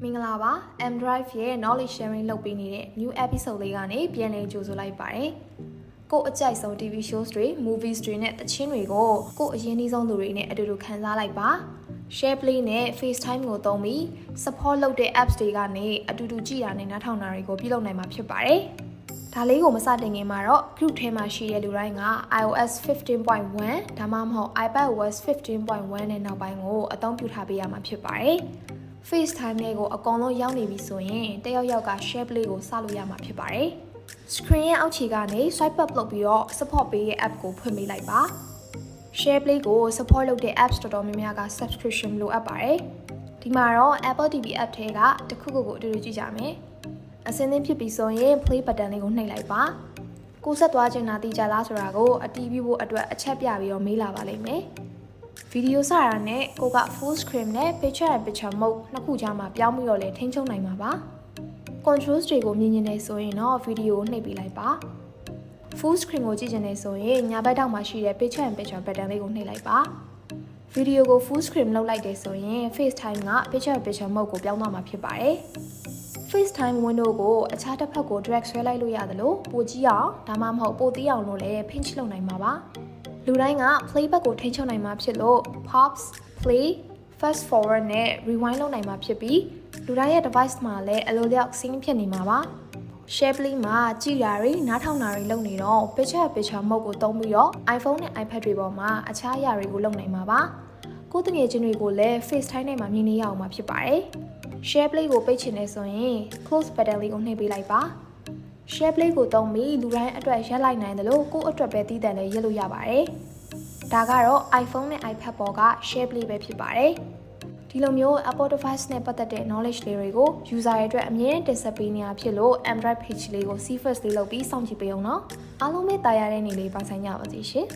မင်္ဂလာပါ mDrive ရဲ့ knowledge sharing လုပ်ပေးနေတဲ့ new episode လေးကနေပြန်လည်ကြိုဆိုလိုက်ပါတယ်။ကို့အကြိုက်ဆုံး TV shows တွေ movies တွေနဲ့တခြင်းတွေကိုကို့အရင်နှီးဆုံးလူတွေနဲ့အတူတူခန်းစားလိုက်ပါ။ SharePlay နဲ့ FaceTime ကိုသုံးပြီး support လုပ်တဲ့ apps တွေကနေအတူတူကြည့်တာနဲ့နားထောင်တာတွေကိုပြုလုပ်နိုင်မှာဖြစ်ပါတယ်။ဒါလေးကိုမစတင်ခင်မှာတော့ group ထဲမှာရှိတဲ့လူတိုင်းက iOS 15.1 ဒါမှမဟုတ် iPadOS 15.1 နဲ့နောက်ပိုင်းကိုအသုံးပြုထားပေးရမှာဖြစ်ပါတယ်။ FaceTime နဲ့ကိုအကောင်လုံးရောက်နေပြီဆိုရင်တယောက်ယောက်က SharePlay ကိုစလို့ရမှာဖြစ်ပါတယ်။ Screen ရဲ့အောက်ခြေကနေ swipe up လုပ်ပြီးတော့ support ပေးတဲ့ app ကိုဖွင့်ပေးလိုက်ပါ။ SharePlay ကို support လုပ်တဲ့ apps တော်တော်များများက subscription လိုအပ်ပါတယ်။ဒီမှာတော့ Apple TV app ထဲကတစ်ခုခုကိုအတူတူကြည့်ကြမယ်။အစင်းသင်းဖြစ်ပြီဆိုရင် play button လေးကိုနှိပ်လိုက်ပါ။ကိုဆက်သွားချင်တာသိကြလားဆိုတာကိုအတီးပြဖို့အတွက်အချက်ပြပြီးတော့မေးလာပါလိမ့်မယ်။ဗီဒီယိုစတာနဲ့ကိုက full screen နဲ့ picture and picture mode နှစ်ခုကြားမှာပြောင်းပြီးတော့လည်းထိန်းချုပ်နိုင်မှာပါ။ controls တွေကိုမြင်နေတယ်ဆိုရင်တော့ဗီဒီယိုကိုနှိပ်ပေးလိုက်ပါ။ full screen ကိုကြည့်ချင်တယ်ဆိုရင်ညာဘက်ထောက်မှာရှိတဲ့ picture and picture button လေးကိုနှိပ်လိုက်ပါ။ဗီဒီယိုကို full screen လုပ်လိုက်တယ်ဆိုရင် FaceTime က picture and picture mode ကိုပြောင်းသွားမှာဖြစ်ပါတယ်။ FaceTime window ကိုအခြားတစ်ဖက်ကို drag ဆွဲလိုက်လို့ရတယ်လို့ပိုကြည့်အောင်ဒါမှမဟုတ်ပိုသိအောင်လို့လည်း pinch လုပ်နိုင်မှာပါ။လူတိုင်းက playback ကိုထိန်းချုပ်နိုင်မှာဖြစ်လို့ pause, play, fast forward နဲ့ rewind လုပ်နိုင်မှာဖြစ်ပြီးလူတိုင်းရဲ့ device မှာလည်းအလိုလျောက် sync ဖြစ်နေမှာပါ။ SharePlay မှာကြည့်တာတွေနားထောင်တာတွေလုပ်နေတော့ picture mode ကိုသုံးပြီးတော့ iPhone နဲ့ iPad တွေပေါ်မှာအခြားအရာတွေကိုလုပ်နိုင်မှာပါ။ကိုယ်တငယ်ချင်းတွေကိုလည်း FaceTime နဲ့မှမြင်နေရအောင်မှာဖြစ်ပါတယ်။ SharePlay ကိုပိတ်ချင်နေဆိုရင် close button လေးကိုနှိပ်ပေးလိုက်ပါ။ SharePlay ကိုသုံးပြီးလူတိုင်းအတွက်ရက်လိုက်နိုင်တယ်လို့ကိုယ့်အတွက်ပဲတည်တယ်လည်းရက်လို့ရပါတယ်။ဒါကတော့ iPhone နဲ့ iPad ပေါ်က SharePlay ပဲဖြစ်ပါတယ်။ဒီလိုမျိုး Apple device နဲ့ပတ်သက်တဲ့ knowledge လေးတွေကို user တွေအတွက်အမြဲတင်ဆက်ပေးနေတာဖြစ်လို့ mDrive page လေးကို see first လေးလုပ်ပြီးစောင့်ကြည့်ပေးအောင်နော်။အားလုံးပဲတာယာတဲ့နေ့လေးပိုင်ဆိုင်ကြပါစေရှင်။